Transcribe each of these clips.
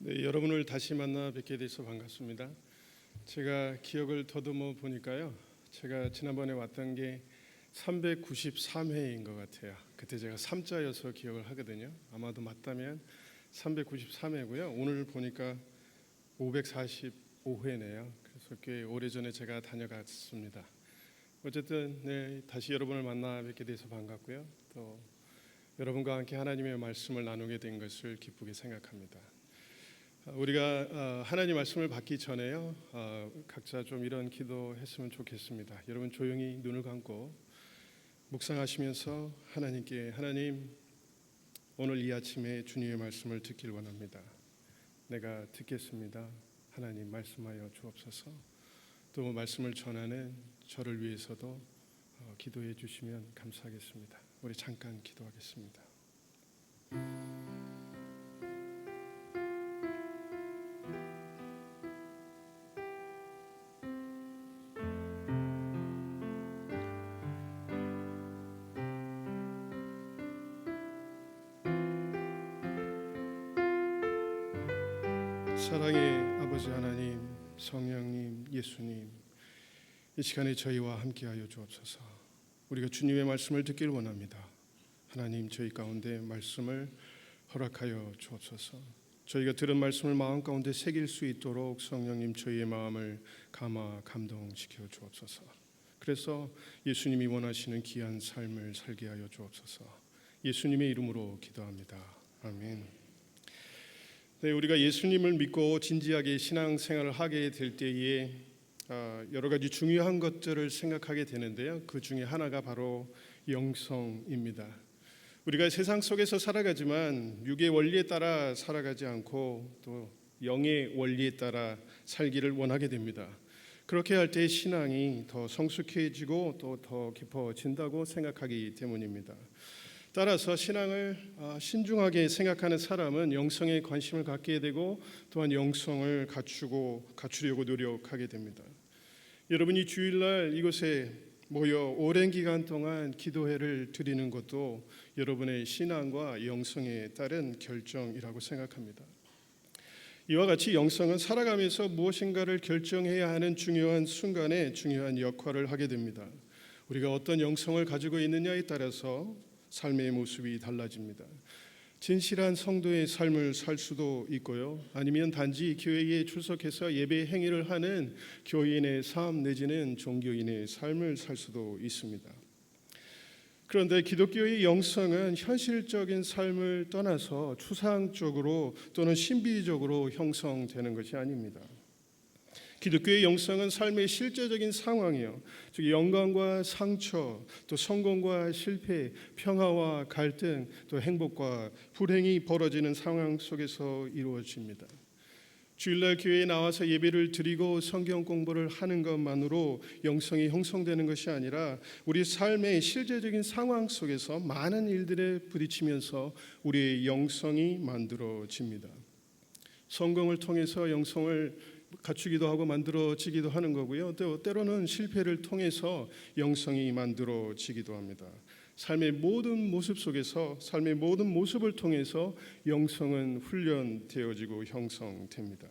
네, 여러분을 다시 만나 뵙게 돼서 반갑습니다. 제가 기억을 더듬어 보니까요, 제가 지난번에 왔던 게 393회인 것 같아요. 그때 제가 3자여서 기억을 하거든요. 아마도 맞다면 393회고요. 오늘 보니까 545회네요. 그래서 꽤 오래전에 제가 다녀갔습니다. 어쨌든 네, 다시 여러분을 만나 뵙게 돼서 반갑고요. 또 여러분과 함께 하나님의 말씀을 나누게 된 것을 기쁘게 생각합니다. 우리가 하나님 말씀을 받기 전에요, 각자 좀 이런 기도했으면 좋겠습니다. 여러분 조용히 눈을 감고 묵상하시면서 하나님께, 하나님 오늘 이 아침에 주님의 말씀을 듣길 원합니다. 내가 듣겠습니다. 하나님 말씀하여 주옵소서. 또 말씀을 전하는 저를 위해서도 기도해 주시면 감사하겠습니다. 우리 잠깐 기도하겠습니다. 사랑의 아버지 하나님, 성령님, 예수님, 이 시간에 저희와 함께하여 주옵소서. 우리가 주님의 말씀을 듣길 원합니다. 하나님, 저희 가운데 말씀을 허락하여 주옵소서. 저희가 들은 말씀을 마음 가운데 새길 수 있도록 성령님 저희의 마음을 감화 감동시켜 주옵소서. 그래서 예수님이 원하시는 귀한 삶을 살게 하여 주옵소서. 예수님의 이름으로 기도합니다. 아멘. 네, 우리가 예수님을 믿고 진지하게 신앙생활을 하게 될 때에 여러 가지 중요한 것들을 생각하게 되는데요. 그 중에 하나가 바로 영성입니다. 우리가 세상 속에서 살아가지만 육의 원리에 따라 살아가지 않고 또 영의 원리에 따라 살기를 원하게 됩니다. 그렇게 할 때 신앙이 더 성숙해지고 또 더 깊어진다고 생각하기 때문입니다. 따라서 신앙을 신중하게 생각하는 사람은 영성에 관심을 갖게 되고 또한 영성을 갖추려고 노력하게 됩니다. 여러분이 주일날 이곳에 모여 오랜 기간 동안 기도회를 드리는 것도 여러분의 신앙과 영성에 따른 결정이라고 생각합니다. 이와 같이 영성은 살아가면서 무엇인가를 결정해야 하는 중요한 순간에 중요한 역할을 하게 됩니다. 우리가 어떤 영성을 가지고 있느냐에 따라서 삶의 모습이 달라집니다. 진실한 성도의 삶을 살 수도 있고요, 아니면 단지 교회에 출석해서 예배 행위를 하는 교인의 삶 내지는 종교인의 삶을 살 수도 있습니다. 그런데 기독교의 영성은 현실적인 삶을 떠나서 추상적으로 또는 신비적으로 형성되는 것이 아닙니다. 기독교의 영성은 삶의 실제적인 상황이요, 즉 영광과 상처, 또 성공과 실패, 평화와 갈등, 또 행복과 불행이 벌어지는 상황 속에서 이루어집니다. 주일날 교회에 나와서 예배를 드리고 성경 공부를 하는 것만으로 영성이 형성되는 것이 아니라 우리 삶의 실제적인 상황 속에서 많은 일들에 부딪히면서 우리의 영성이 만들어집니다. 성공을 통해서 영성을 갖추기도 하고 만들어지기도 하는 거고요, 또 때로는 실패를 통해서 영성이 만들어지기도 합니다. 삶의 모든 모습 속에서, 삶의 모든 모습을 통해서 영성은 훈련되어지고 형성됩니다.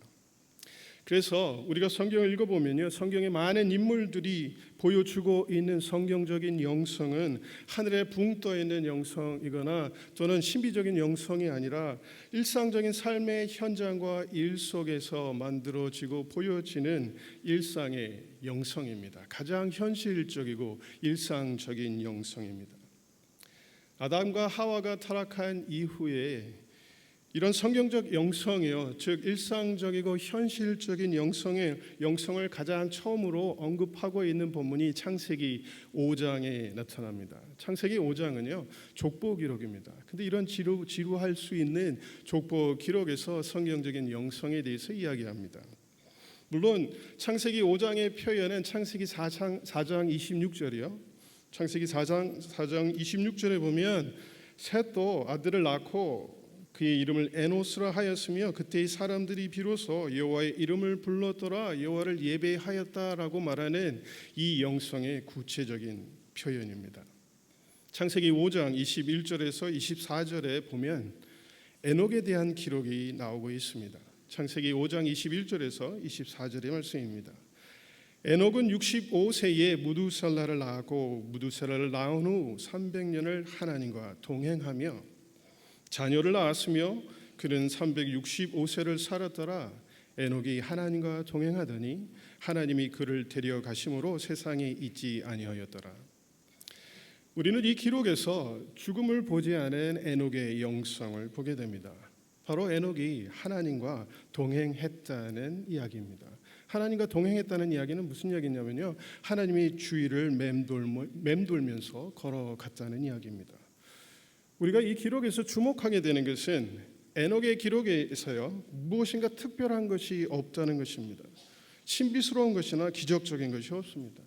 그래서 우리가 성경을 읽어보면요, 성경의 많은 인물들이 보여주고 있는 성경적인 영성은 하늘에 붕 떠있는 영성이거나 또는 신비적인 영성이 아니라 일상적인 삶의 현장과 일 속에서 만들어지고 보여지는 일상의 영성입니다. 가장 현실적이고 일상적인 영성입니다. 아담과 하와가 타락한 이후에 이런 성경적 영성이요, 즉 일상적이고 현실적인 영성을 가장 처음으로 언급하고 있는 본문이 창세기 5장에 나타납니다. 창세기 5장은요 족보 기록입니다. 근데 이런 지루할 수 있는 족보 기록에서 성경적인 영성에 대해서 이야기합니다. 물론 창세기 5장의 표현은 창세기 4장 26절이요. 창세기 4장 26절에 보면 셋도 아들을 낳고 그의 이름을 에노스라 하였으며 그때의 사람들이 비로소 여호와의 이름을 불렀더라 여호와를 예배하였다라고 말하는 이 영성의 구체적인 표현입니다. 창세기 5장 21절에서 24절에 보면 에녹에 대한 기록이 나오고 있습니다. 창세기 5장 21절에서 24절의 말씀입니다. 에녹은 65세에 무두살라를 낳았고 무두살라를 낳은 후 300년을 하나님과 동행하며 자녀를 낳았으며 그는 365세를 살았더라. 에녹이 하나님과 동행하더니 하나님이 그를 데려가심으로 세상에 있지 아니하였더라. 우리는 이 기록에서 죽음을 보지 않은 에녹의 영성을 보게 됩니다. 바로 에녹이 하나님과 동행했다는 이야기입니다. 하나님과 동행했다는 이야기는 무슨 이야기냐면요, 하나님이 주위를 맴돌면서 걸어갔다는 이야기입니다. 우리가 이 기록에서 주목하게 되는 것은 에녹의 기록에서요, 무엇인가 특별한 것이 없다는 것입니다. 신비스러운 것이나 기적적인 것이 없습니다.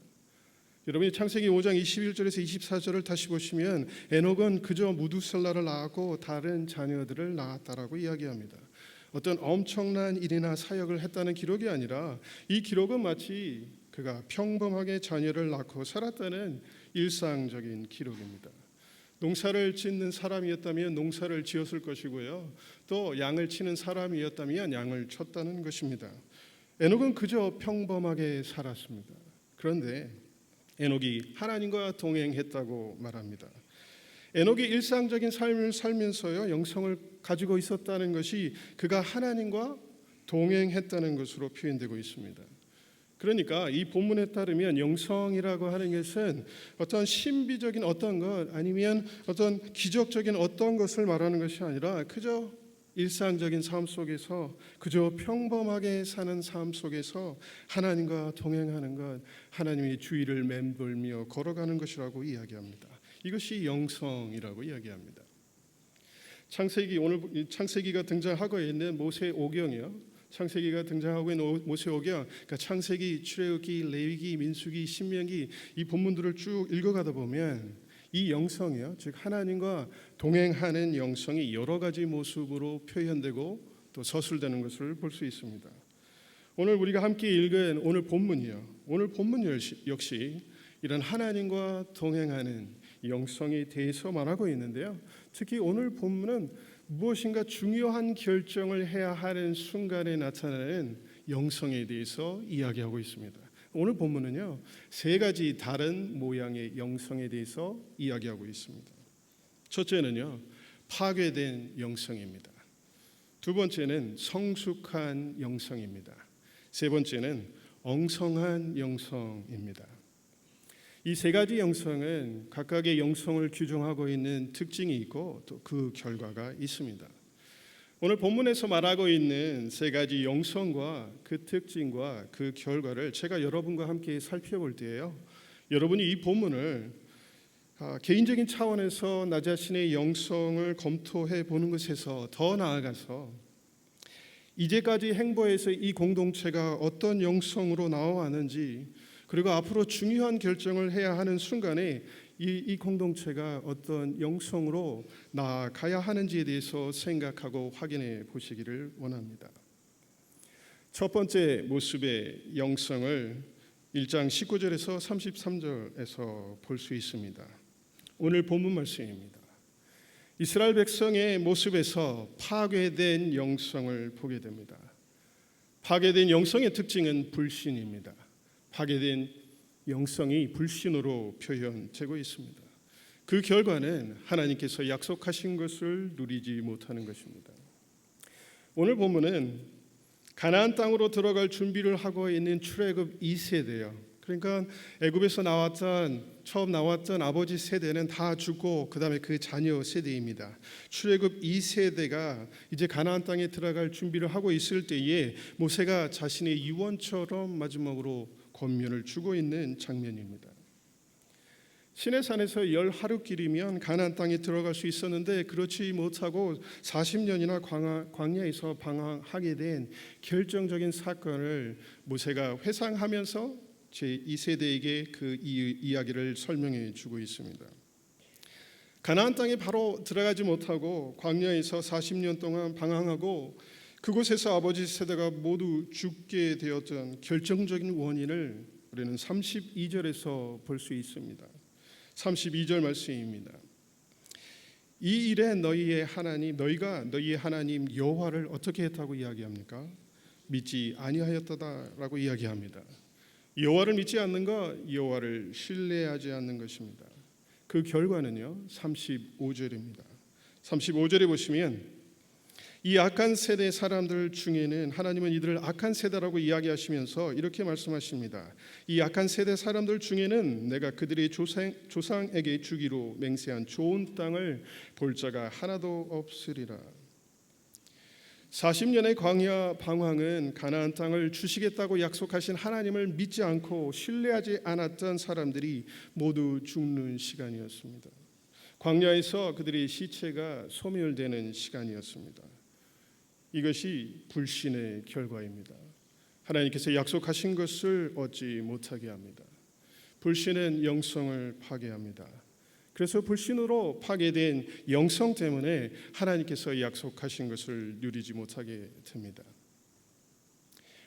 여러분이 창세기 5장 21절에서 24절을 다시 보시면 에녹은 그저 무두살라를 낳았고 다른 자녀들을 낳았다라고 이야기합니다. 어떤 엄청난 일이나 사역을 했다는 기록이 아니라 이 기록은 마치 그가 평범하게 자녀를 낳고 살았다는 일상적인 기록입니다. 농사를 짓는 사람이었다면 농사를 지었을 것이고요, 또 양을 치는 사람이었다면 양을 쳤다는 것입니다. 에녹은 그저 평범하게 살았습니다. 그런데 에녹이 하나님과 동행했다고 말합니다. 에녹이 일상적인 삶을 살면서요, 영성을 가지고 있었다는 것이 그가 하나님과 동행했다는 것으로 표현되고 있습니다. 그러니까 이 본문에 따르면 영성이라고 하는 것은 어떤 신비적인 어떤 것 아니면 어떤 기적적인 어떤 것을 말하는 것이 아니라 그저 일상적인 삶 속에서 그저 평범하게 사는 삶 속에서 하나님과 동행하는 것, 하나님의 주위를 맴돌며 걸어가는 것이라고 이야기합니다. 이것이 영성이라고 이야기합니다. 오늘 창세기가 등장하고 있는 모세오경이요, 창세기가 등장하고 있는 모세오경, 그러니까 창세기, 출애굽기, 레위기, 민수기, 신명기 이 본문들을 쭉 읽어가다 보면 이 영성이요, 즉 하나님과 동행하는 영성이 여러 가지 모습으로 표현되고 또 서술되는 것을 볼 수 있습니다. 오늘 우리가 함께 읽은 오늘 본문이요, 오늘 본문 역시 이런 하나님과 동행하는 영성에 대해서 말하고 있는데요, 특히 오늘 본문은 무엇인가 중요한 결정을 해야 하는 순간에 나타나는 영성에 대해서 이야기하고 있습니다. 오늘 본문은요, 세 가지 다른 모양의 영성에 대해서 이야기하고 있습니다. 첫째는요, 파괴된 영성입니다. 두 번째는 성숙한 영성입니다. 세 번째는 엉성한 영성입니다. 이 세 가지 영성은 각각의 영성을 규정하고 있는 특징이 있고 또 그 결과가 있습니다. 오늘 본문에서 말하고 있는 세 가지 영성과 그 특징과 그 결과를 제가 여러분과 함께 살펴볼 때요, 여러분이 이 본문을 개인적인 차원에서 나 자신의 영성을 검토해 보는 것에서 더 나아가서 이제까지 행보에서 이 공동체가 어떤 영성으로 나와왔는지, 그리고 앞으로 중요한 결정을 해야 하는 순간에 이 공동체가 어떤 영성으로 나아가야 하는지에 대해서 생각하고 확인해 보시기를 원합니다. 첫 번째 모습의 영성을 1장 19절에서 33절에서 볼 수 있습니다. 오늘 본문 말씀입니다. 이스라엘 백성의 모습에서 파괴된 영성을 보게 됩니다. 파괴된 영성의 특징은 불신입니다. 파괴된 영성이 불신으로 표현되고 있습니다. 그 결과는 하나님께서 약속하신 것을 누리지 못하는 것입니다. 오늘 본문은 가나안 땅으로 들어갈 준비를 하고 있는 출애굽 2세대요. 그러니까 애굽에서 처음 나왔던 아버지 세대는 다 죽고 그다음에 그 자녀 세대입니다. 출애굽 2세대가 이제 가나안 땅에 들어갈 준비를 하고 있을 때에 모세가 자신의 유언처럼 마지막으로 권면을 주고 있는 장면입니다. 시내산에서 10하루길이면 가나안 땅에 들어갈 수 있었는데 그렇지 못하고 40년이나 광야에서 방황하게 된 결정적인 사건을 모세가 회상하면서 제2세대에게 그 이야기를 설명해 주고 있습니다. 가나안 땅에 바로 들어가지 못하고 광야에서 40년 동안 방황하고 그곳에서 아버지 세대가 모두 죽게 되었던 결정적인 원인을 우리는 32절에서 볼 수 있습니다. 32절 말씀입니다. 이 일에 너희가 너희의 하나님 여호와를 어떻게 했다고 이야기합니까? 믿지 아니하였다라고 이야기합니다. 여호와를 믿지 않는 것, 여호와를 신뢰하지 않는 것입니다. 그 결과는요, 35절입니다. 35절에 보시면 이 악한 세대 사람들 중에는 하나님은 이들을 악한 세대라고 이야기하시면서 이렇게 말씀하십니다. 이 악한 세대 사람들 중에는 내가 그들의 조상에게 주기로 맹세한 좋은 땅을 볼 자가 하나도 없으리라. 40년의 광야 방황은 가나안 땅을 주시겠다고 약속하신 하나님을 믿지 않고 신뢰하지 않았던 사람들이 모두 죽는 시간이었습니다. 광야에서 그들의 시체가 소멸되는 시간이었습니다. 이것이 불신의 결과입니다. 하나님께서 약속하신 것을 얻지 못하게 합니다. 불신은 영성을 파괴합니다. 그래서 불신으로 파괴된 영성 때문에 하나님께서 약속하신 것을 누리지 못하게 됩니다.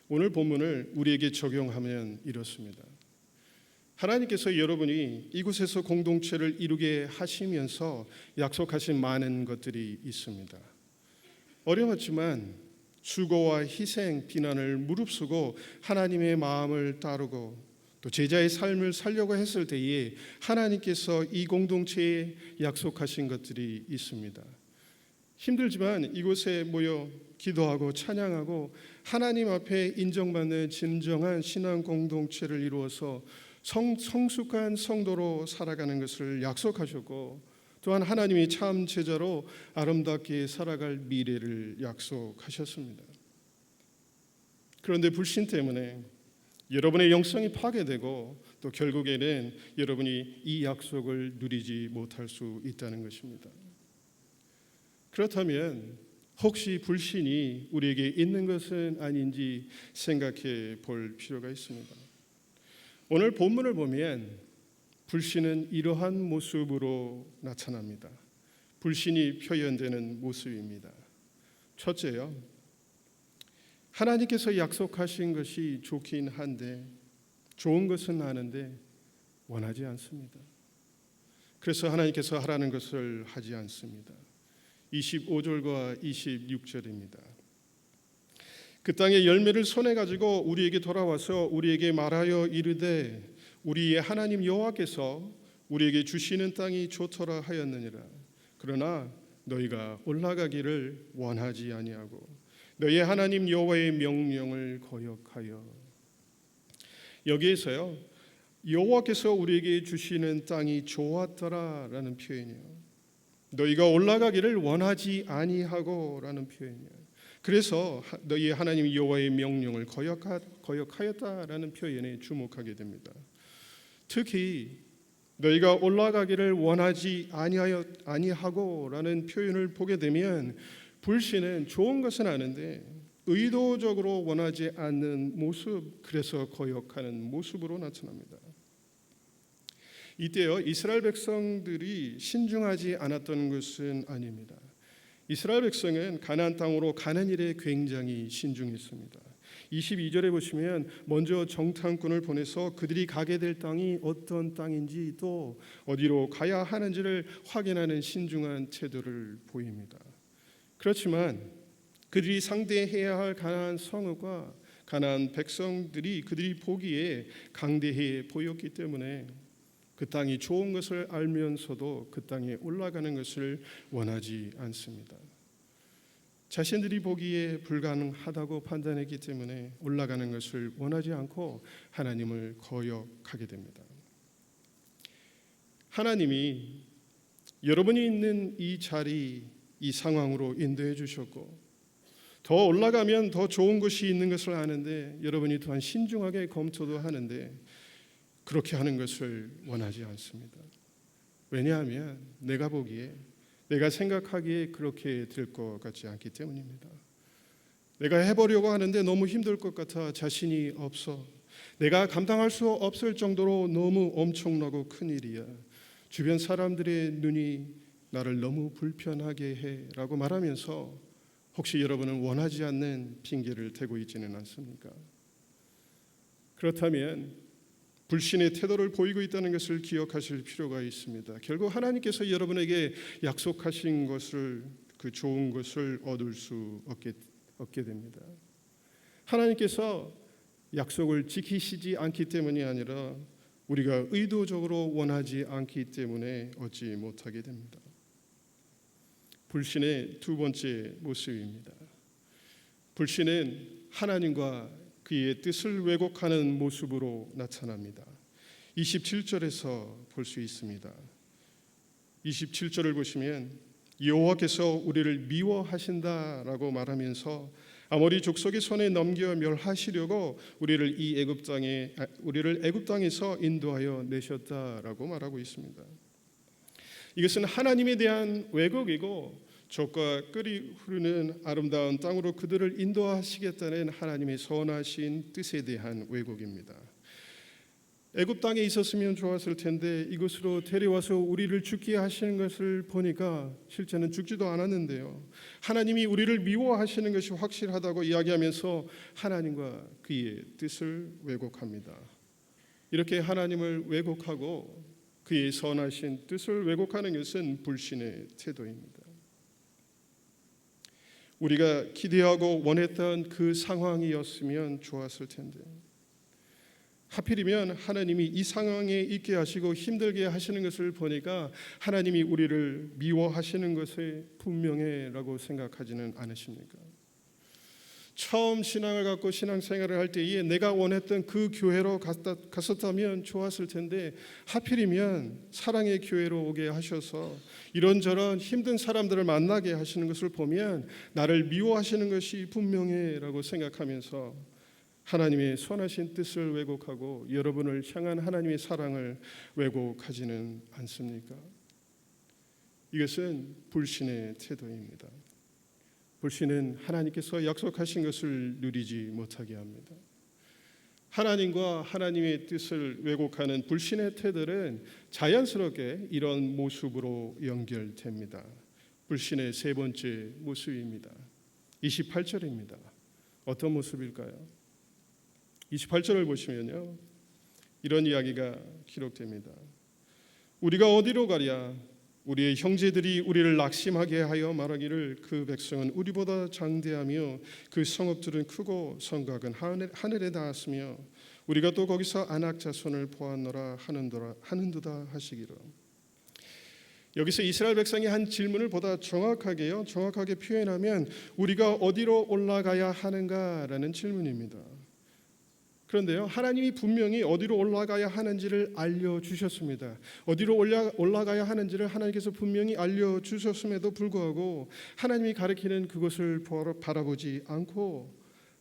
오늘 본문을 우리에게 적용하면 이렇습니다. 하나님께서 여러분이 이곳에서 공동체를 이루게 하시면서 약속하신 많은 것들이 있습니다. 어려웠지만 수고와 희생, 비난을 무릅쓰고 하나님의 마음을 따르고 또 제자의 삶을 살려고 했을 때에 하나님께서 이 공동체에 약속하신 것들이 있습니다. 힘들지만 이곳에 모여 기도하고 찬양하고 하나님 앞에 인정받는 진정한 신앙 공동체를 이루어서 성숙한 성도로 살아가는 것을 약속하셨고, 또한 하나님이 참 제자로 아름답게 살아갈 미래를 약속하셨습니다. 그런데 불신 때문에 여러분의 영성이 파괴되고 또 결국에는 여러분이 이 약속을 누리지 못할 수 있다는 것입니다. 그렇다면 혹시 불신이 우리에게 있는 것은 아닌지 생각해 볼 필요가 있습니다. 오늘 본문을 보면 불신은 이러한 모습으로 나타납니다. 불신이 표현되는 모습입니다. 첫째요, 하나님께서 약속하신 것이 좋긴 한데, 좋은 것은 아는데 원하지 않습니다. 그래서 하나님께서 하라는 것을 하지 않습니다. 25절과 26절입니다. 그 땅의 열매를 손에 가지고 우리에게 돌아와서 우리에게 말하여 이르되 우리의 하나님 여호와께서 우리에게 주시는 땅이 좋더라 하였느니라. 그러나 너희가 올라가기를 원하지 아니하고 너희의 하나님 여호와의 명령을 거역하여. 여기에서요, 여호와께서 우리에게 주시는 땅이 좋았더라라는 표현이에요. 너희가 올라가기를 원하지 아니하고라는 표현이에요. 그래서 너희의 하나님 여호와의 명령을 거역하였다라는 표현에 주목하게 됩니다. 특히 너희가 올라가기를 원하지 아니하고라는 표현을 보게 되면 불신은 좋은 것은 아는데 의도적으로 원하지 않는 모습, 그래서 거역하는 모습으로 나타납니다. 이때요, 이스라엘 백성들이 신중하지 않았던 것은 아닙니다. 이스라엘 백성은 가나안 땅으로 가는 일에 굉장히 신중했습니다. 22절에 보시면 먼저 정탐꾼을 보내서 그들이 가게 될 땅이 어떤 땅인지 또 어디로 가야 하는지를 확인하는 신중한 태도를 보입니다. 그렇지만 그들이 상대해야 할 가나안 성읍과 가나안 백성들이 그들이 보기에 강대해 보였기 때문에 그 땅이 좋은 것을 알면서도 그 땅에 올라가는 것을 원하지 않습니다. 자신들이 보기에 불가능하다고 판단했기 때문에 올라가는 것을 원하지 않고 하나님을 거역하게 됩니다. 하나님이 여러분이 있는 이 자리, 이 상황으로 인도해 주셨고 더 올라가면 더 좋은 것이 있는 것을 아는데 여러분이 또한 신중하게 검토도 하는데 그렇게 하는 것을 원하지 않습니다. 왜냐하면 내가 보기에, 내가 생각하기에 그렇게 될 것 같지 않기 때문입니다. 내가 해보려고 하는데 너무 힘들 것 같아 자신이 없어. 내가 감당할 수 없을 정도로 너무 엄청나고 큰 일이야. 주변 사람들의 눈이 나를 너무 불편하게 해 라고 말하면서 혹시 여러분은 원하지 않는 핑계를 대고 있지는 않습니까? 그렇다면 불신의 태도를 보이고 있다는 것을 기억하실 필요가 있습니다. 결국 하나님께서 여러분에게 약속하신 것을, 그 좋은 것을 얻을 수 없게 됩니다. 하나님께서 약속을 지키시지 않기 때문이 아니라 우리가 의도적으로 원하지 않기 때문에 얻지 못하게 됩니다. 불신의 두 번째 모습입니다. 불신은 하나님과 그의 뜻을 왜곡하는 모습으로 나타납니다. 27절에서 볼 수 있습니다. 27절을 보시면 여호와께서 우리를 미워하신다라고 말하면서 아모리 족속의 손에 넘겨 멸하시려고 우리를 애굽 땅에서 인도하여 내셨다라고 말하고 있습니다. 이것은 하나님에 대한 왜곡이고 젖과 꿀이 흐르는 아름다운 땅으로 그들을 인도하시겠다는 하나님의 선하신 뜻에 대한 왜곡입니다. 애굽 땅에 있었으면 좋았을 텐데 이곳으로 데려와서 우리를 죽게 하시는 것을 보니까 실제는 죽지도 않았는데요. 하나님이 우리를 미워하시는 것이 확실하다고 이야기하면서 하나님과 그의 뜻을 왜곡합니다. 이렇게 하나님을 왜곡하고 그의 선하신 뜻을 왜곡하는 것은 불신의 태도입니다. 우리가 기대하고 원했던 그 상황이었으면 좋았을 텐데 하필이면 하나님이 이 상황에 있게 하시고 힘들게 하시는 것을 보니까 하나님이 우리를 미워하시는 것이 분명해라고 생각하지는 않으십니까? 처음 신앙을 갖고 신앙생활을 할 때에 내가 원했던 그 교회로 갔었다면 좋았을 텐데 하필이면 사랑의 교회로 오게 하셔서 이런저런 힘든 사람들을 만나게 하시는 것을 보면 나를 미워하시는 것이 분명해라고 생각하면서 하나님의 선하신 뜻을 왜곡하고 여러분을 향한 하나님의 사랑을 왜곡하지는 않습니까? 이것은 불신의 태도입니다. 불신은 하나님께서 약속하신 것을 누리지 못하게 합니다. 하나님과 하나님의 뜻을 왜곡하는 불신의 태도는 자연스럽게 이런 모습으로 연결됩니다. 불신의 세 번째 모습입니다. 28절입니다. 어떤 모습일까요? 28절을 보시면요, 이런 이야기가 기록됩니다. 우리가 어디로 가랴? 우리의 형제들이 우리를 낙심하게 하여 말하기를 그 백성은 우리보다 장대하며 그 성읍들은 크고 성곽은 하늘에 닿았으며 우리가 또 거기서 아낙 자손을 보았노라 하는도다 하시기로. 여기서 이스라엘 백성이 한 질문을 보다 정확하게 표현하면 우리가 어디로 올라가야 하는가라는 질문입니다. 그런데요, 하나님이 분명히 어디로 올라가야 하는지를 알려주셨습니다. 어디로 올라가야 하는지를 하나님께서 분명히 알려주셨음에도 불구하고 하나님이 가리키는 그것을 바라보지 않고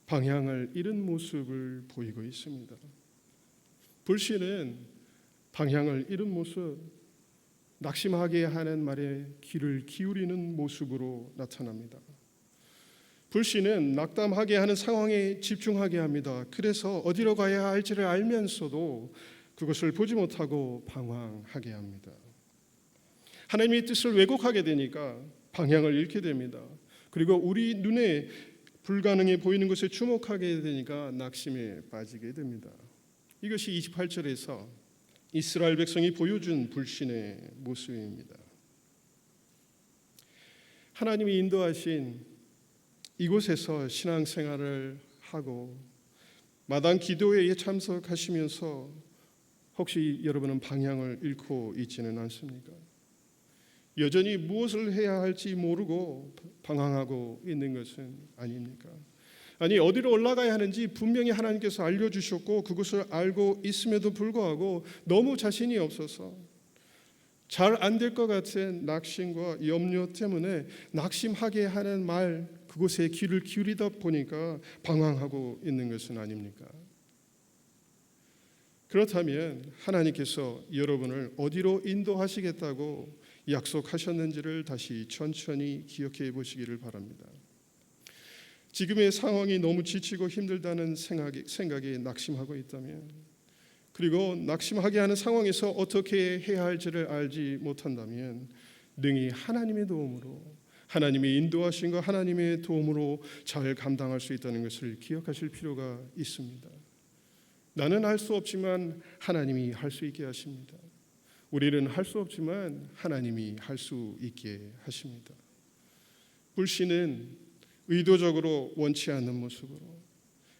방향을 잃은 모습을 보이고 있습니다. 불신은 방향을 잃은 모습, 낙심하게 하는 말에 귀를 기울이는 모습으로 나타납니다. 불신은 낙담하게 하는 상황에 집중하게 합니다. 그래서 어디로 가야 할지를 알면서도 그것을 보지 못하고 방황하게 합니다. 하나님의 뜻을 왜곡하게 되니까 방향을 잃게 됩니다. 그리고 우리 눈에 불가능해 보이는 것에 주목하게 되니까 낙심에 빠지게 됩니다. 이것이 28절에서 이스라엘 백성이 보여준 불신의 모습입니다. 하나님이 인도하신 이곳에서 신앙생활을 하고 마당 기도회에 참석하시면서 혹시 여러분은 방향을 잃고 있지는 않습니까? 여전히 무엇을 해야 할지 모르고 방황하고 있는 것은 아닙니까? 아니, 어디로 올라가야 하는지 분명히 하나님께서 알려주셨고 그것을 알고 있음에도 불구하고 너무 자신이 없어서 잘 안 될 것 같은 낙심과 염려 때문에 낙심하게 하는 말, 그곳에 귀를 기울이다 보니까 방황하고 있는 것은 아닙니까? 그렇다면 하나님께서 여러분을 어디로 인도하시겠다고 약속하셨는지를 다시 천천히 기억해 보시기를 바랍니다. 지금의 상황이 너무 지치고 힘들다는 생각에 낙심하고 있다면, 그리고 낙심하게 하는 상황에서 어떻게 해야 할지를 알지 못한다면 능히 하나님의 도움으로, 하나님의 인도하심과 하나님의 도움으로 잘 감당할 수 있다는 것을 기억하실 필요가 있습니다. 29절입니다. 29절을 보시면요, 이런 이야기가 기록됩니다. 우리가 어디로 가야 할지를 알지 못한다면 능히 하나님의 도움으로 하나님의 인도하심과 하나님의 도움으로 잘 감당할 수 있다는 것을 기억하실 필요가 있습니다. 나는 할 수 없지만 하나님이 할 수 있게 하십니다. 우리는 할 수 없지만 하나님이 할 수 있게 하십니다. 불신은 의도적으로 원치 않는 모습으로,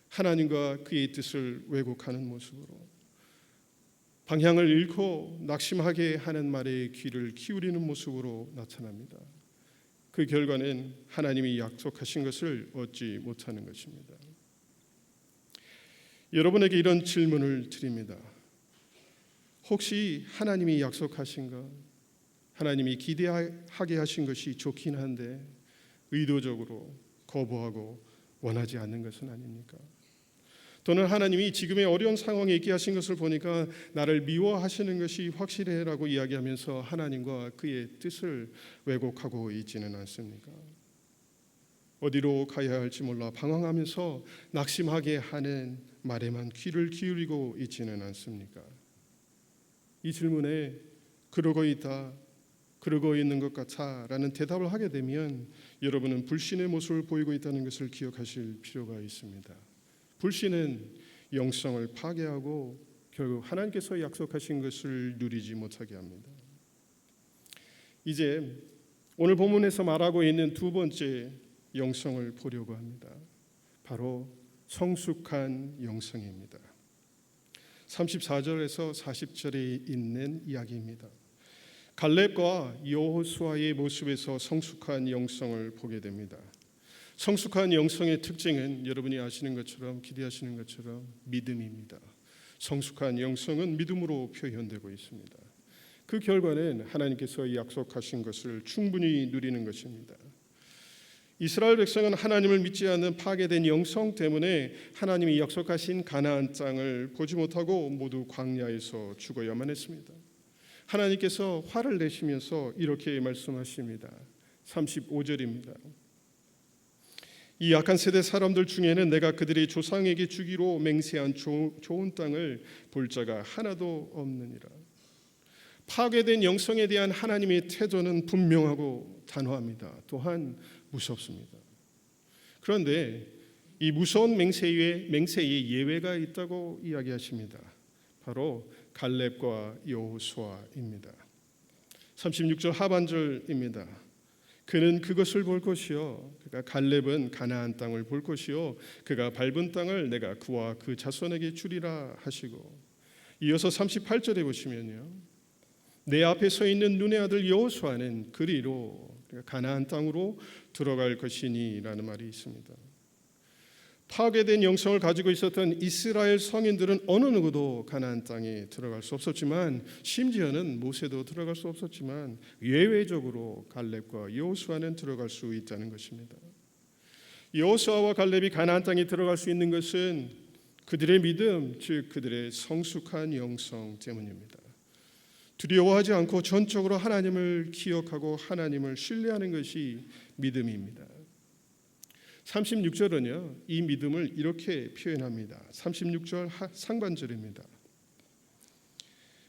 하나님과 그의 뜻을 왜곡하는 모습으로, 방향을 잃고 낙심하게 하는 말에 귀를 기울이는 모습으로 나타납니다. 그 결과는 하나님이 약속하신 것을 얻지 못하는 것입니다. 여러분에게 이런 질문을 드립니다. 혹시 하나님이 약속하신 것, 하나님이 기대하게 하신 것이 좋긴 한데 의도적으로 거부하고 원하지 않는 것은 아닙니까? 또는 하나님이 지금의 어려운 상황에 있게 하신 것을 보니까 나를 미워하시는 것이 확실해라고 이야기하면서 하나님과 그의 뜻을 왜곡하고 있지는 않습니까? 어디로 가야 할지 몰라 방황하면서 낙심하게 하는 말에만 귀를 기울이고 있지는 않습니까? 이 질문에 그러고 있다, 그러고 있는 것 같아 라는 대답을 하게 되면 여러분은 불신의 모습을 보이고 있다는 것을 기억하실 필요가 있습니다. 불신은 영성을 파괴하고 결국 하나님께서 약속하신 것을 누리지 못하게 합니다. 이제 오늘 본문에서 말하고 있는 두 번째 영성을 보려고 합니다. 바로 성숙한 영성입니다. 34절에서 40절에 있는 이야기입니다. 갈렙과 여호수아의 모습에서 성숙한 영성을 보게 됩니다. 성숙한 영성의 특징은 여러분이 아시는 것처럼, 기대하시는 것처럼 믿음입니다. 성숙한 영성은 믿음으로 표현되고 있습니다. 그 결과는 하나님께서 약속하신 것을 충분히 누리는 것입니다. 이스라엘 백성은 하나님을 믿지 않는 파괴된 영성 때문에 하나님이 약속하신 가나안 땅을 보지 못하고 모두 광야에서 죽어야만 했습니다. 하나님께서 화를 내시면서 이렇게 말씀하십니다. 35절입니다. 이 약한 세대 사람들 중에는 내가 그들의 조상에게 주기로 맹세한 좋은 땅을 볼 자가 하나도 없느니라. 파괴된 영성에 대한 하나님의 태도는 분명하고 단호합니다. 또한 무섭습니다. 그런데 이 무서운 맹세에 예외가 있다고 이야기하십니다. 바로 갈렙과 여호수아입니다. 36절 하반절입니다. 그는 그것을 볼 것이요, 그가 갈렙은 가나안 땅을 볼 것이요, 그가 밟은 땅을 내가 그와 그 자손에게 주리라 하시고, 이어서 38절에 보시면요, 내 앞에 서 있는 눈의 아들 여호수아는 그리로 가나안 땅으로 들어갈 것이니라는 말이 있습니다. 파괴된 영성을 가지고 있었던 이스라엘 성인들은 어느 누구도 가나안 땅에 들어갈 수 없었지만, 심지어는 모세도 들어갈 수 없었지만 예외적으로 갈렙과 여호수아는 들어갈 수 있다는 것입니다. 여호수아와 갈렙이 가나안 땅에 들어갈 수 있는 것은 그들의 믿음, 즉 그들의 성숙한 영성 때문입니다. 두려워하지 않고 전적으로 하나님을 기억하고 하나님을 신뢰하는 것이 믿음입니다. 36절은요, 이 믿음을 이렇게 표현합니다. 36절 상반절입니다.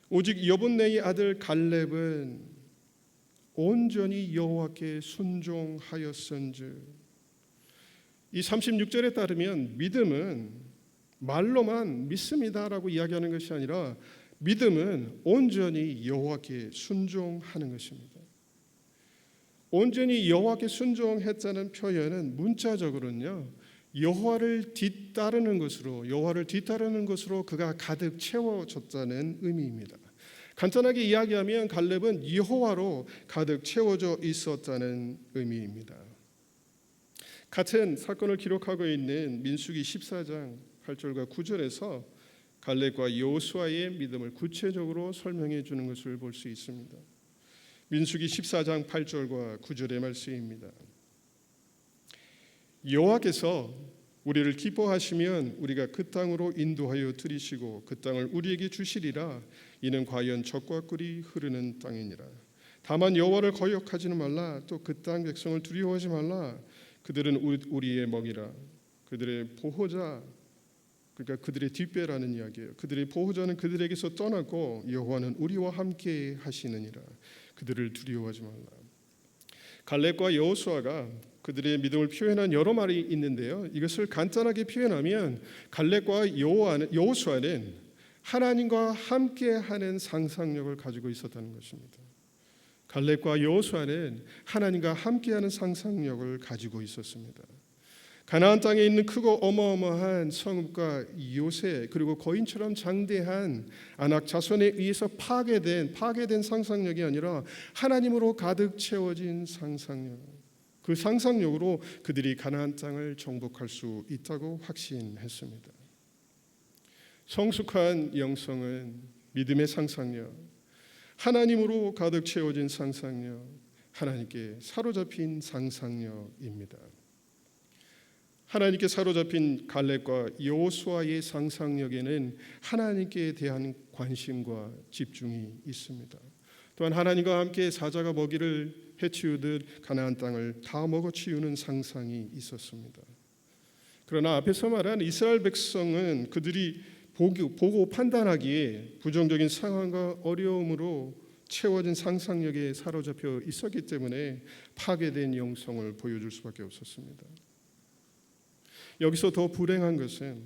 오직 여분네의 아들 갈렙은 온전히 여호와께 순종하였은즉. 이 36절에 따르면 믿음은 말로만 믿습니다라고 이야기하는 것이 아니라 믿음은 온전히 여호와께 순종하는 것입니다. 온전히 여호와께 순종했다는 표현은 문자적으로는요, 여호와를 뒤따르는 것으로 그가 가득 채워졌다는 의미입니다. 간단하게 이야기하면 갈렙은 여호와로 가득 채워져 있었다는 의미입니다. 같은 사건을 기록하고 있는 민수기 14장 8절과 9절에서 갈렙과 여호수아의 믿음을 구체적으로 설명해 주는 것을 볼 수 있습니다. 민수기 14장 8절과 9절의 말씀입니다. 여호와께서 우리를 기뻐하시면 우리가 그 땅으로 인도하여 들이시고 그 땅을 우리에게 주시리라. 이는 과연 젖과 꿀이 흐르는 땅이니라. 다만 여호와를 거역하지는 말라. 또 그 땅 백성을 두려워하지 말라. 그들은 우리의 먹이라. 그들의 보호자, 그러니까 그들의 뒷배라는 이야기예요. 그들의 보호자는 그들에게서 떠났고 여호와는 우리와 함께 하시느니라. 그들을 두려워하지 말라. 갈렙과 여호수아가 그들의 믿음을 표현한 여러 말이 있는데요. 이것을 간단하게 표현하면 갈렙과 여호수아는 하나님과 함께하는 상상력을 가지고 있었다는 것입니다. 갈렙과 여호수아는 하나님과 함께하는 상상력을 가지고 있었습니다. 가나안 땅에 있는 크고 어마어마한 성읍과 요새 그리고 거인처럼 장대한 아낙 자손에 의해서 파괴된 상상력이 아니라 하나님으로 가득 채워진 상상력, 그 상상력으로 그들이 가나안 땅을 정복할 수 있다고 확신했습니다. 성숙한 영성은 믿음의 상상력, 하나님으로 가득 채워진 상상력, 하나님께 사로잡힌 상상력입니다. 하나님께 사로잡힌 갈렙과 여호수아의 상상력에는 하나님께 대한 관심과 집중이 있습니다. 또한 하나님과 함께 사자가 먹이를 해치우듯 가나안 땅을 다 먹어치우는 상상이 있었습니다. 그러나 앞에서 말한 이스라엘 백성은 그들이 보고 판단하기에 부정적인 상황과 어려움으로 채워진 상상력에 사로잡혀 있었기 때문에 파괴된 영성을 보여줄 수밖에 없었습니다. 여기서 더 불행한 것은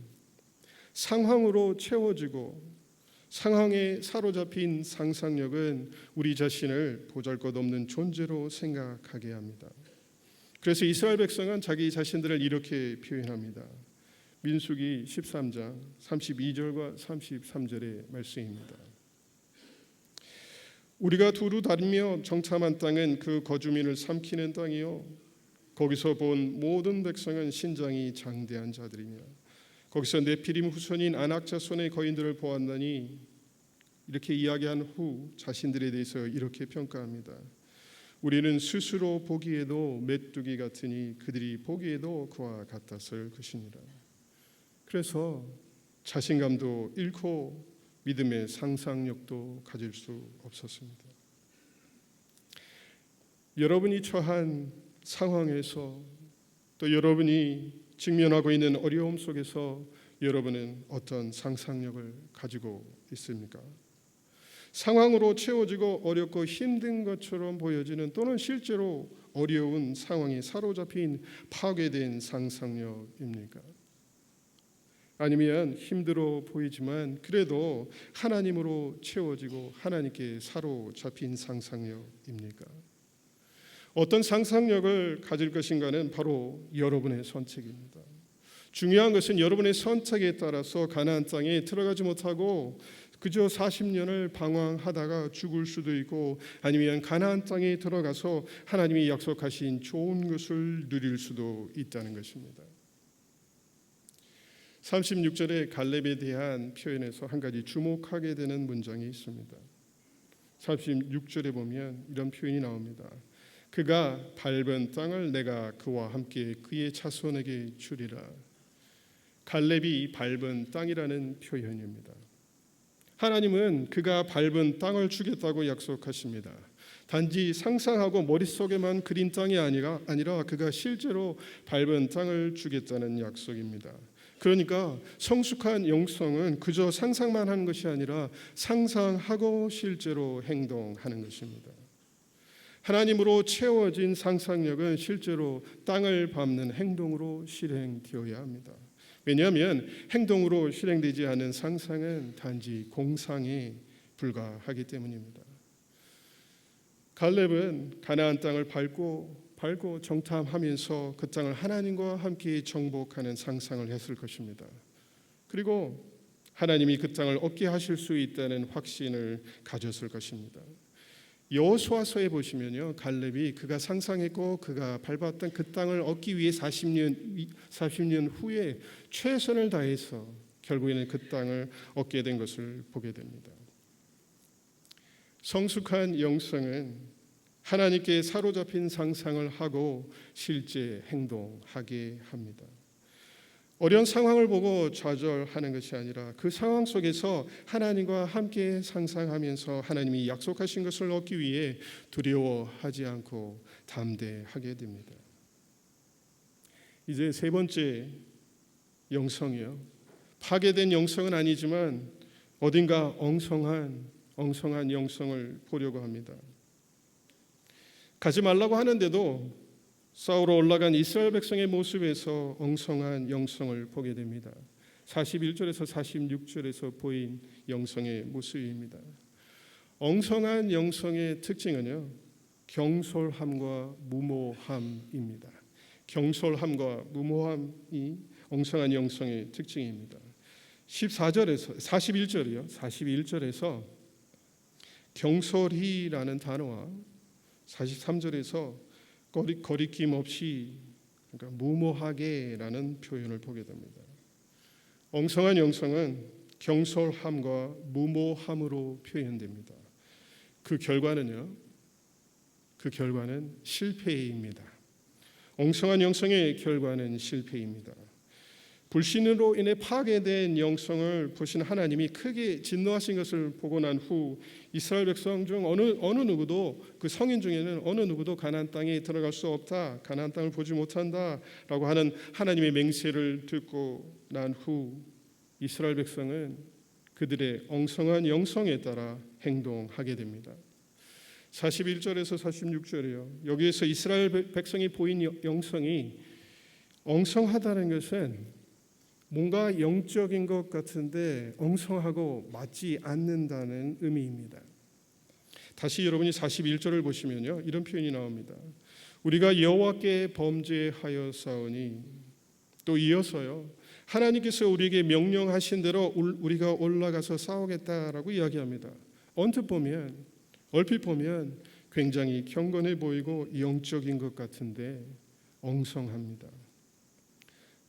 상황으로 채워지고 상황에 사로잡힌 상상력은 우리 자신을 보잘것없는 존재로 생각하게 합니다. 그래서 이스라엘 백성은 자기 자신들을 이렇게 표현합니다. 민수기 13장 32절과 33절의 말씀입니다. 우리가 두루 다니며 정탐한 땅은 그 거주민을 삼키는 땅이요 거기서 본 모든 백성은 신장이 장대한 자들이며 거기서 네피림 후손인 아낙 자손의 거인들을 보았나니 이렇게 이야기한 후 자신들에 대해서 이렇게 평가합니다. 우리는 스스로 보기에도 메뚜기 같으니 그들이 보기에도 그와 같았을 것이니라. 그래서 자신감도 잃고 믿음의 상상력도 가질 수 없었습니다. 여러분이 처한 상황에서 또 여러분이 직면하고 있는 어려움 속에서 여러분은 어떤 상상력을 가지고 있습니까? 상황으로 채워지고 어렵고 힘든 것처럼 보여지는 또는 실제로 어려운 상황에 사로잡힌 파괴된 상상력입니까? 아니면 힘들어 보이지만 그래도 하나님으로 채워지고 하나님께 사로잡힌 상상력입니까? 어떤 상상력을 가질 것인가는 바로 여러분의 선택입니다. 중요한 것은 여러분의 선택에 따라서 가나안 땅에 들어가지 못하고 그저 40년을 방황하다가 죽을 수도 있고 아니면 가나안 땅에 들어가서 하나님이 약속하신 좋은 것을 누릴 수도 있다는 것입니다. 36절의 갈렙에 대한 표현에서 한 가지 주목하게 되는 문장이 있습니다. 36절에 보면 이런 표현이 나옵니다. 그가 밟은 땅을 내가 그와 함께 그의 자손에게 주리라. 갈렙이 밟은 땅이라는 표현입니다. 하나님은 그가 밟은 땅을 주겠다고 약속하십니다. 단지 상상하고 머릿속에만 그린 땅이 아니라 그가 실제로 밟은 땅을 주겠다는 약속입니다. 그러니까 성숙한 영성은 그저 상상만 하는 것이 아니라 상상하고 실제로 행동하는 것입니다. 하나님으로 채워진 상상력은 실제로 땅을 밟는 행동으로 실행되어야 합니다. 왜냐하면 행동으로 실행되지 않은 상상은 단지 공상에 불과하기 때문입니다. 갈렙은 가나안 땅을 밟고 정탐하면서 그 땅을 하나님과 함께 정복하는 상상을 했을 것입니다. 그리고 하나님이 그 땅을 얻게 하실 수 있다는 확신을 가졌을 것입니다. 여호수아서에 보시면요, 갈렙이 그가 상상했고 그가 밟았던 그 땅을 얻기 위해 40년 후에 최선을 다해서 결국에는 그 땅을 얻게 된 것을 보게 됩니다. 성숙한 영성은 하나님께 사로잡힌 상상을 하고 실제 행동하게 합니다. 어려운 상황을 보고 좌절하는 것이 아니라 그 상황 속에서 하나님과 함께 상상하면서 하나님이 약속하신 것을 얻기 위해 두려워하지 않고 담대하게 됩니다. 이제 세 번째 영성이요. 파괴된 영성은 아니지만 어딘가 엉성한 영성을 보려고 합니다. 가지 말라고 하는데도 쌓으러 올라간 이스라엘 백성의 모습에서 엉성한 영성을 보게 됩니다. 41절에서 46절에서 보인 영성의 모습입니다. 엉성한 영성의 특징은요, 경솔함과 무모함입니다. 경솔함과 무모함이 엉성한 영성의 특징입니다. 41절에서 경솔히라는 단어와 43절에서 거리낌 없이, 그러니까 무모하게라는 표현을 보게 됩니다. 엉성한 영성은 경솔함과 무모함으로 표현됩니다. 그 결과는 실패입니다. 엉성한 영성의 결과는 실패입니다. 불신으로 인해 파괴된 영성을 보신 하나님이 크게 진노하신 것을 보고 난 후 이스라엘 백성 중 어느 누구도, 그 성인 중에는 어느 누구도 가나안 땅에 들어갈 수 없다, 가나안 땅을 보지 못한다라고 하는 하나님의 맹세를 듣고 난 후 이스라엘 백성은 그들의 엉성한 영성에 따라 행동하게 됩니다. 41절에서 46절이요. 여기에서 이스라엘 백성이 보인 영성이 엉성하다는 것은 뭔가 영적인 것 같은데 엉성하고 맞지 않는다는 의미입니다. 다시 여러분이 41절을 보시면요, 이런 표현이 나옵니다. 우리가 여호와께 범죄하였사오니, 또 이어서요, 하나님께서 우리에게 명령하신 대로 우리가 올라가서 싸우겠다라고 이야기합니다. 얼핏 보면 굉장히 경건해 보이고 영적인 것 같은데 엉성합니다.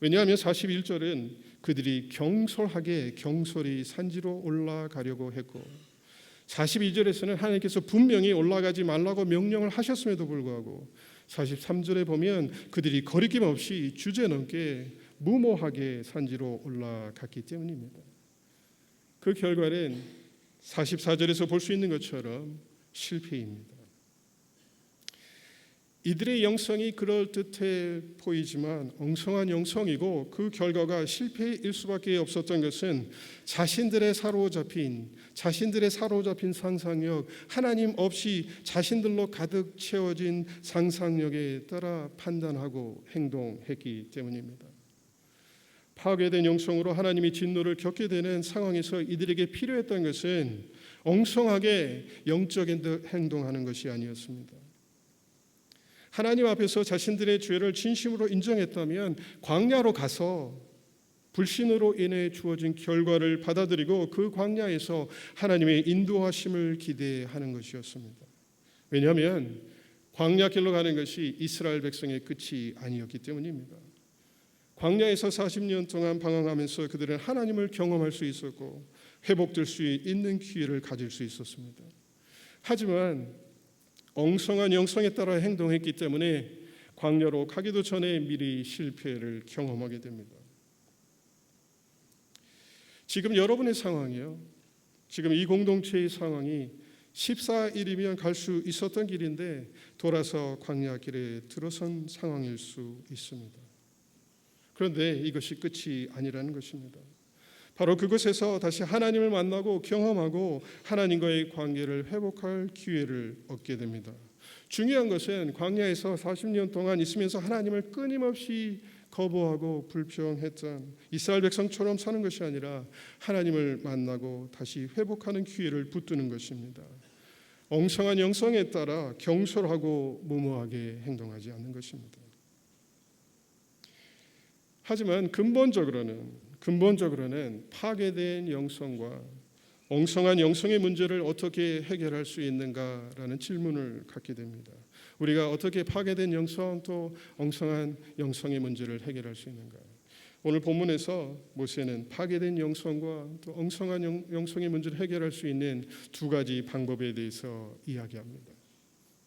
왜냐하면 41절은 그들이 경솔히 산지로 올라가려고 했고, 42절에서는 하나님께서 분명히 올라가지 말라고 명령을 하셨음에도 불구하고 43절에 보면 그들이 거리낌 없이 주제넘게 무모하게 산지로 올라갔기 때문입니다. 그 결과는 44절에서 볼 수 있는 것처럼 실패입니다. 이들의 영성이 그럴듯해 보이지만 엉성한 영성이고, 그 결과가 실패일 수밖에 없었던 것은 자신들의 사로잡힌 상상력, 하나님 없이 자신들로 가득 채워진 상상력에 따라 판단하고 행동했기 때문입니다. 파괴된 영성으로 하나님이 진노를 겪게 되는 상황에서 이들에게 필요했던 것은 엉성하게 영적인 듯 행동하는 것이 아니었습니다. 하나님 앞에서 자신들의 죄를 진심으로 인정했다면 광야로 가서 불신으로 인해 주어진 결과를 받아들이고 그 광야에서 하나님의 인도하심을 기대하는 것이었습니다. 왜냐하면 광야 길로 가는 것이 이스라엘 백성의 끝이 아니었기 때문입니다. 광야에서 40년 동안 방황하면서 그들은 하나님을 경험할 수 있었고 회복될 수 있는 기회를 가질 수 있었습니다. 하지만 엉성한 영성에 따라 행동했기 때문에 광야로 가기도 전에 미리 실패를 경험하게 됩니다. 지금 여러분의 상황이요, 지금 이 공동체의 상황이 14일이면 갈 수 있었던 길인데 돌아서 광야 길에 들어선 상황일 수 있습니다. 그런데 이것이 끝이 아니라는 것입니다. 바로 그곳에서 다시 하나님을 만나고 경험하고 하나님과의 관계를 회복할 기회를 얻게 됩니다. 중요한 것은 광야에서 40년 동안 있으면서 하나님을 끊임없이 거부하고 불평했던 이스라엘 백성처럼 사는 것이 아니라 하나님을 만나고 다시 회복하는 기회를 붙드는 것입니다. 엉성한 영성에 따라 경솔하고 무모하게 행동하지 않는 것입니다. 하지만 근본적으로는 파괴된 영성과 엉성한 영성의 문제를 어떻게 해결할 수 있는가라는 질문을 갖게 됩니다. 우리가 어떻게 파괴된 영성 또 엉성한 영성의 문제를 해결할 수 있는가? 오늘 본문에서 모세는 파괴된 영성과 또 엉성한 영성의 문제를 해결할 수 있는 두 가지 방법에 대해서 이야기합니다.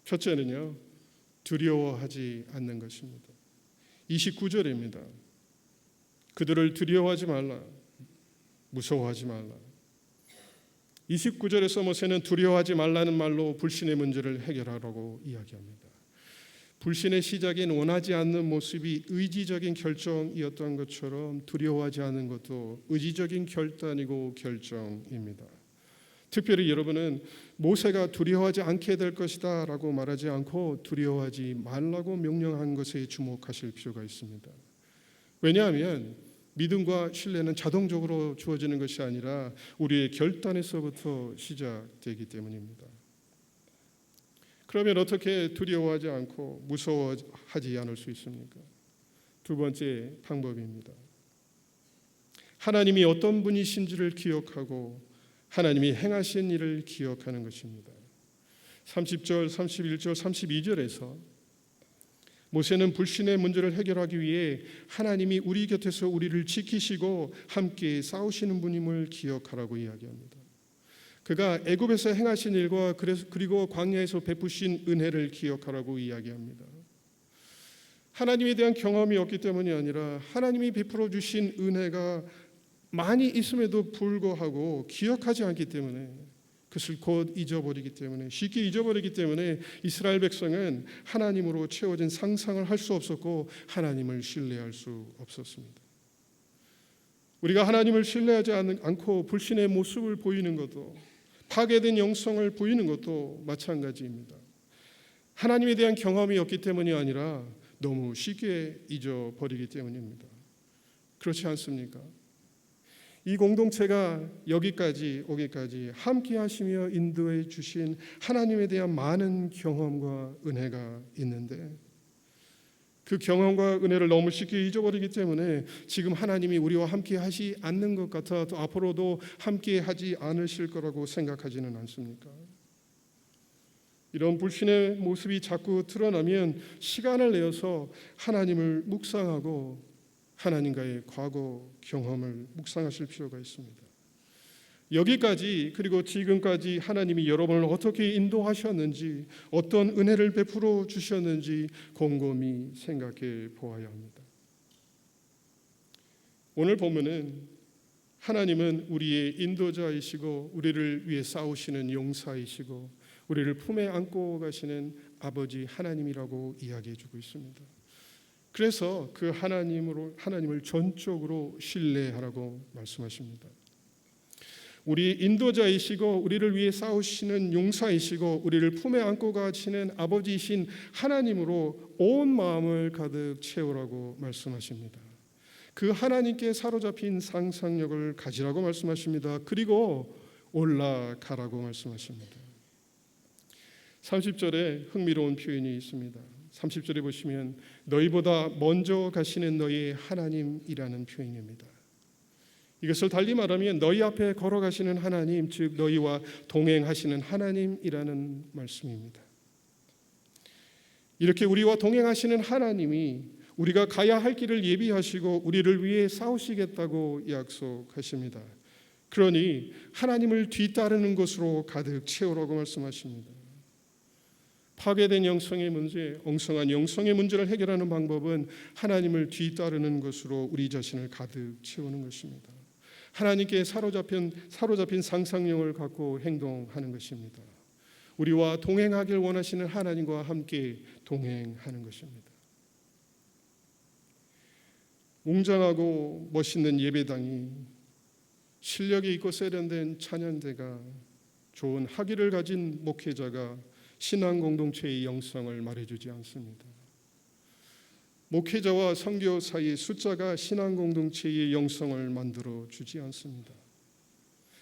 첫째는요, 두려워하지 않는 것입니다. 29절입니다. 그들을 두려워하지 말라, 무서워하지 말라. 29절에서 모세는 두려워하지 말라는 말로 불신의 문제를 해결하라고 이야기합니다. 불신의 시작인 원하지 않는 모습이 의지적인 결정이었던 것처럼 두려워하지 않는 것도 의지적인 결단이고 결정입니다. 특별히 여러분은 모세가 두려워하지 않게 될 것이다 라고 말하지 않고 두려워하지 말라고 명령한 것에 주목하실 필요가 있습니다. 왜냐하면 믿음과 신뢰는 자동적으로 주어지는 것이 아니라 우리의 결단에서부터 시작되기 때문입니다. 그러면 어떻게 두려워하지 않고 무서워하지 않을 수 있습니까? 두 번째 방법입니다. 하나님이 어떤 분이신지를 기억하고 하나님이 행하신 일을 기억하는 것입니다. 30절, 31절, 32절에서 모세는 불신의 문제를 해결하기 위해 하나님이 우리 곁에서 우리를 지키시고 함께 싸우시는 분임을 기억하라고 이야기합니다. 그가 애굽에서 행하신 일과 그리고 광야에서 베푸신 은혜를 기억하라고 이야기합니다. 하나님에 대한 경험이 없기 때문이 아니라 하나님이 베풀어 주신 은혜가 많이 있음에도 불구하고 기억하지 않기 때문에, 그것을 곧 잊어버리기 때문에, 쉽게 잊어버리기 때문에 이스라엘 백성은 하나님으로 채워진 상상을 할 수 없었고 하나님을 신뢰할 수 없었습니다. 우리가 하나님을 신뢰하지 않고 불신의 모습을 보이는 것도, 파괴된 영성을 보이는 것도 마찬가지입니다. 하나님에 대한 경험이 없기 때문이 아니라 너무 쉽게 잊어버리기 때문입니다. 그렇지 않습니까? 이 공동체가 여기까지 오기까지 함께 하시며 인도해 주신 하나님에 대한 많은 경험과 은혜가 있는데, 그 경험과 은혜를 너무 쉽게 잊어버리기 때문에 지금 하나님이 우리와 함께 하지 않는 것 같아 또 앞으로도 함께 하지 않으실 거라고 생각하지는 않습니까? 이런 불신의 모습이 자꾸 드러나면 시간을 내어서 하나님을 묵상하고 하나님과의 과거 경험을 묵상하실 필요가 있습니다. 여기까지 그리고 지금까지 하나님이 여러분을 어떻게 인도하셨는지, 어떤 은혜를 베풀어 주셨는지 곰곰이 생각해 보아야 합니다. 오늘 보면은 하나님은 우리의 인도자이시고 우리를 위해 싸우시는 용사이시고 우리를 품에 안고 가시는 아버지 하나님이라고 이야기해 주고 있습니다. 그래서 그 하나님을 전적으로 신뢰하라고 말씀하십니다. 우리 인도자이시고 우리를 위해 싸우시는 용사이시고 우리를 품에 안고 가시는 아버지이신 하나님으로 온 마음을 가득 채우라고 말씀하십니다. 그 하나님께 사로잡힌 상상력을 가지라고 말씀하십니다. 그리고 올라가라고 말씀하십니다. 30절에 흥미로운 표현이 있습니다. 30절에 보시면 너희보다 먼저 가시는 너희 하나님이라는 표현입니다. 이것을 달리 말하면 너희 앞에 걸어가시는 하나님, 즉 너희와 동행하시는 하나님이라는 말씀입니다. 이렇게 우리와 동행하시는 하나님이 우리가 가야 할 길을 예비하시고 우리를 위해 싸우시겠다고 약속하십니다. 그러니 하나님을 뒤따르는 것으로 가득 채우라고 말씀하십니다. 파괴된 영성의 문제, 엉성한 영성의 문제를 해결하는 방법은 하나님을 뒤따르는 것으로 우리 자신을 가득 채우는 것입니다. 하나님께 사로잡힌 상상력을 갖고 행동하는 것입니다. 우리와 동행하길 원하시는 하나님과 함께 동행하는 것입니다. 웅장하고 멋있는 예배당이, 실력이 있고 세련된 찬양대가, 좋은 학위를 가진 목회자가 신앙 공동체의 영성을 말해주지 않습니다. 목회자와 선교사의 숫자가 신앙 공동체의 영성을 만들어 주지 않습니다.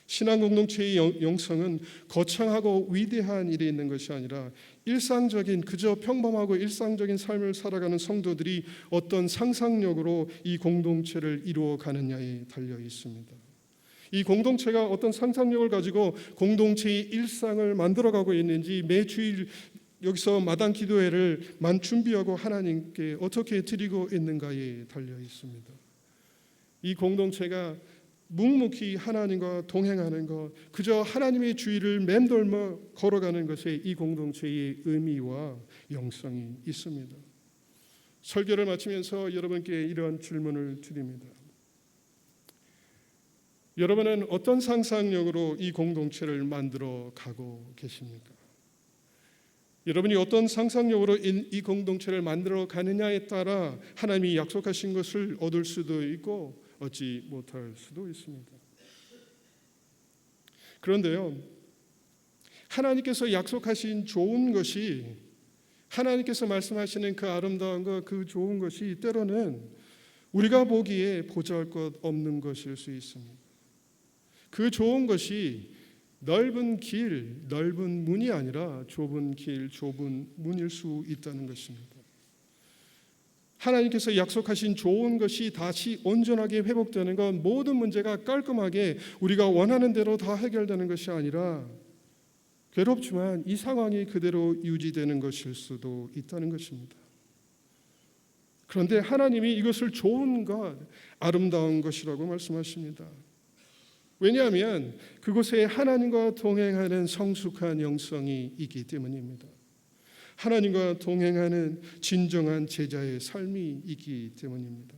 신앙 공동체의 영성은 거창하고 위대한 일이 있는 것이 아니라 일상적인, 그저 평범하고 일상적인 삶을 살아가는 성도들이 어떤 상상력으로 이 공동체를 이루어 가느냐에 달려 있습니다. 이 공동체가 어떤 상상력을 가지고 공동체의 일상을 만들어가고 있는지, 매 주일 여기서 마당 기도회를 준비하고 하나님께 어떻게 드리고 있는가에 달려 있습니다. 이 공동체가 묵묵히 하나님과 동행하는 것, 그저 하나님의 주의를 맴돌며 걸어가는 것에 이 공동체의 의미와 영성이 있습니다. 설교를 마치면서 여러분께 이런 질문을 드립니다. 여러분은 어떤 상상력으로 이 공동체를 만들어 가고 계십니까? 여러분이 어떤 상상력으로 이 공동체를 만들어 가느냐에 따라 하나님이 약속하신 것을 얻을 수도 있고 얻지 못할 수도 있습니다. 그런데요, 하나님께서 약속하신 좋은 것이, 하나님께서 말씀하시는 그 아름다운 것, 그 좋은 것이 때로는 우리가 보기에 보잘것없는 것일 수 있습니다. 그 좋은 것이 넓은 길, 넓은 문이 아니라 좁은 길, 좁은 문일 수 있다는 것입니다. 하나님께서 약속하신 좋은 것이 다시 온전하게 회복되는 건 모든 문제가 깔끔하게 우리가 원하는 대로 다 해결되는 것이 아니라 괴롭지만 이 상황이 그대로 유지되는 것일 수도 있다는 것입니다. 그런데 하나님이 이것을 좋은 것, 아름다운 것이라고 말씀하십니다. 왜냐하면 그곳에 하나님과 동행하는 성숙한 영성이 있기 때문입니다. 하나님과 동행하는 진정한 제자의 삶이 있기 때문입니다.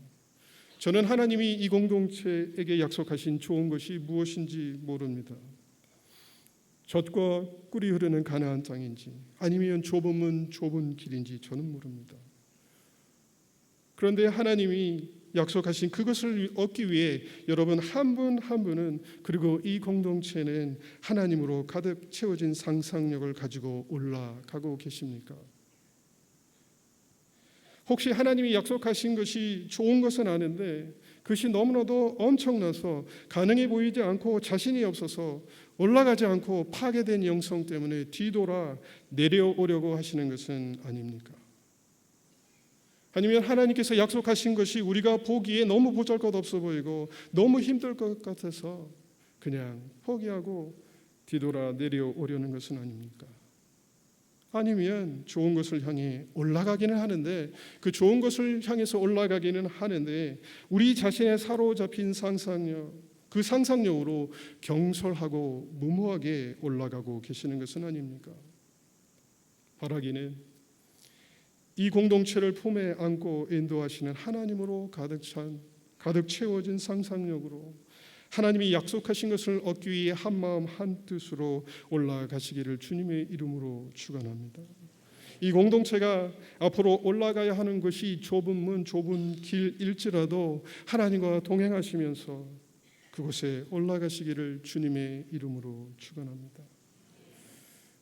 저는 하나님이 이 공동체에게 약속하신 좋은 것이 무엇인지 모릅니다. 젖과 꿀이 흐르는 가나안 땅인지 아니면 좁은 문 좁은 길인지 저는 모릅니다. 그런데 하나님이 약속하신 그것을 얻기 위해 여러분 한 분 한 분은, 그리고 이 공동체는 하나님으로 가득 채워진 상상력을 가지고 올라가고 계십니까? 혹시 하나님이 약속하신 것이 좋은 것은 아는데 그것이 너무나도 엄청나서 가능해 보이지 않고 자신이 없어서 올라가지 않고 파괴된 영성 때문에 뒤돌아 내려오려고 하시는 것은 아닙니까? 아니면 하나님께서 약속하신 것이 우리가 보기에 너무 보잘것없어 보이고 너무 힘들 것 같아서 그냥 포기하고 뒤돌아 내려오려는 것은 아닙니까? 아니면 좋은 것을 향해 올라가기는 하는데, 그 좋은 것을 향해서 올라가기는 하는데 우리 자신의 사로잡힌 상상력, 그 상상력으로 경솔하고 무모하게 올라가고 계시는 것은 아닙니까? 바라기는 이 공동체를 품에 안고 인도하시는 하나님으로 가득 채워진 상상력으로 하나님이 약속하신 것을 얻기 위해 한마음 한뜻으로 올라가시기를 주님의 이름으로 축원합니다. 이 공동체가 앞으로 올라가야 하는 것이 좁은 문 좁은 길일지라도 하나님과 동행하시면서 그곳에 올라가시기를 주님의 이름으로 축원합니다.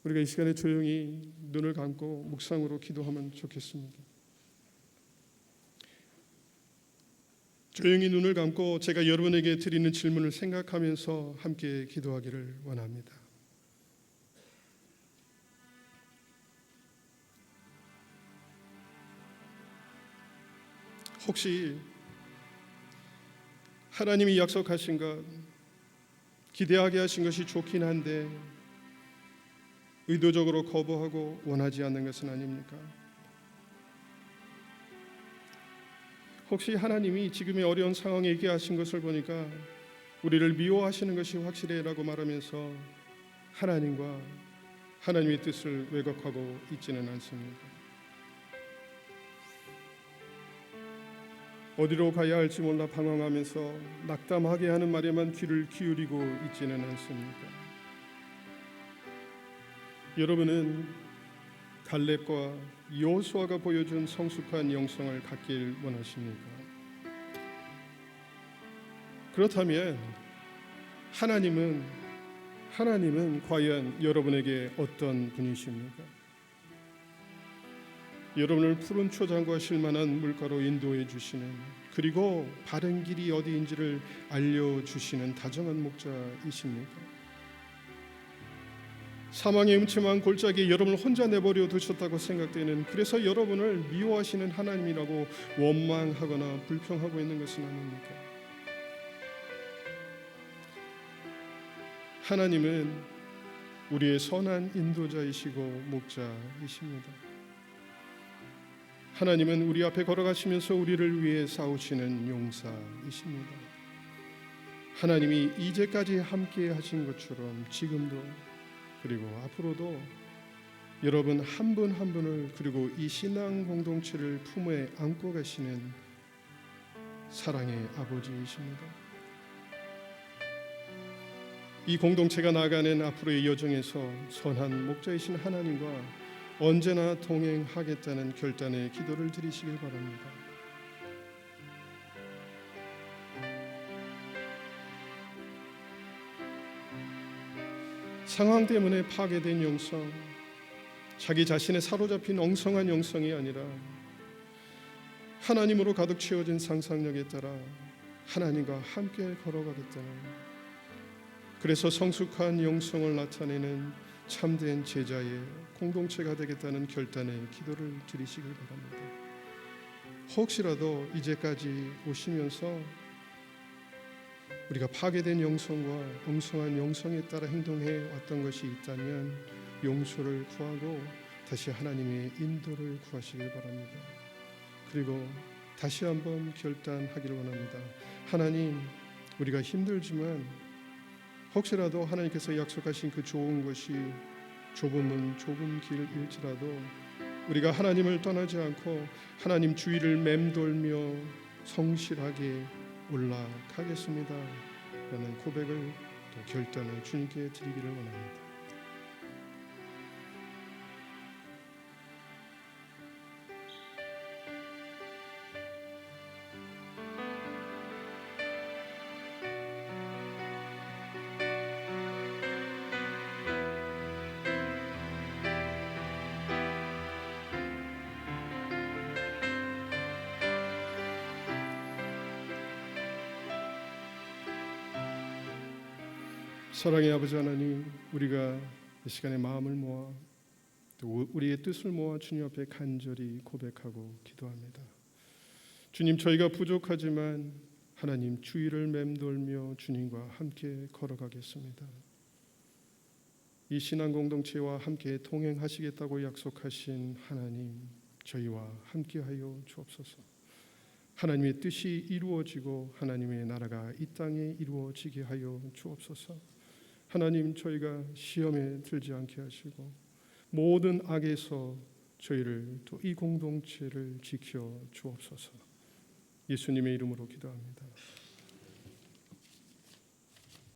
우리가 이 시간에 조용히 눈을 감고 묵상으로 기도하면 좋겠습니다. 조용히 눈을 감고 제가 여러분에게 드리는 질문을 생각하면서 함께 기도하기를 원합니다. 혹시 하나님이 약속하신 것, 기대하게 하신 것이 좋긴 한데 의도적으로 거부하고 원하지 않는 것은 아닙니까? 혹시 하나님이 지금의 어려운 상황에 있게 하신 것을 보니까 우리를 미워하시는 것이 확실해라고 말하면서 하나님과 하나님의 뜻을 왜곡하고 있지는 않습니까? 어디로 가야 할지 몰라 방황하면서 낙담하게 하는 말에만 귀를 기울이고 있지는 않습니까? 여러분은 갈렙과 여호수아가 보여준 성숙한 영성을 갖길 원하십니까? 그렇다면 하나님은 과연 여러분에게 어떤 분이십니까? 여러분을 푸른 초장과 실만한 물가로 인도해 주시는, 그리고 바른 길이 어디인지를 알려주시는 다정한 목자이십니까? 사망의 음침한 골짜기에 여러분을 혼자 내버려 두셨다고 생각되는, 그래서 여러분을 미워하시는 하나님이라고 원망하거나 불평하고 있는 것은 아닙니까? 하나님은 우리의 선한 인도자이시고 목자이십니다. 하나님은 우리 앞에 걸어가시면서 우리를 위해 싸우시는 용사이십니다. 하나님이 이제까지 함께 하신 것처럼 지금도 그리고 앞으로도 여러분 한 분 한 분을, 그리고 이 신앙 공동체를 품에 안고 가시는 사랑의 아버지이십니다. 이 공동체가 나아가는 앞으로의 여정에서 선한 목자이신 하나님과 언제나 동행하겠다는 결단의 기도를 드리시길 바랍니다. 상황 때문에 파괴된 영성, 자기 자신에 사로잡힌 엉성한 영성이 아니라 하나님으로 가득 채워진 상상력에 따라 하나님과 함께 걸어가겠다는, 그래서 성숙한 영성을 나타내는 참된 제자의 공동체가 되겠다는 결단의 기도를 드리시길 바랍니다. 혹시라도 이제까지 오시면서 우리가 파괴된 영성과 엉성한 영성에 따라 행동해 왔던 것이 있다면 용서를 구하고 다시 하나님의 인도를 구하시길 바랍니다. 그리고 다시 한번 결단하기를 원합니다. 하나님, 우리가 힘들지만 혹시라도 하나님께서 약속하신 그 좋은 것이 좁은 문 좁은 길일지라도 우리가 하나님을 떠나지 않고 하나님 주위를 맴돌며 성실하게 올라가겠습니다 라는 고백을 또 결단을 주님께 드리기를 원합니다. 사랑의 아버지 하나님, 우리가 이 시간에 마음을 모아 또 우리의 뜻을 모아 주님 앞에 간절히 고백하고 기도합니다. 주님, 저희가 부족하지만 하나님 주위를 맴돌며 주님과 함께 걸어가겠습니다. 이 신앙 공동체와 함께 동행하시겠다고 약속하신 하나님, 저희와 함께하여 주옵소서. 하나님의 뜻이 이루어지고 하나님의 나라가 이 땅에 이루어지게 하여 주옵소서. 하나님, 저희가 시험에 들지 않게 하시고 모든 악에서 저희를 또 이 공동체를 지켜 주옵소서. 예수님의 이름으로 기도합니다.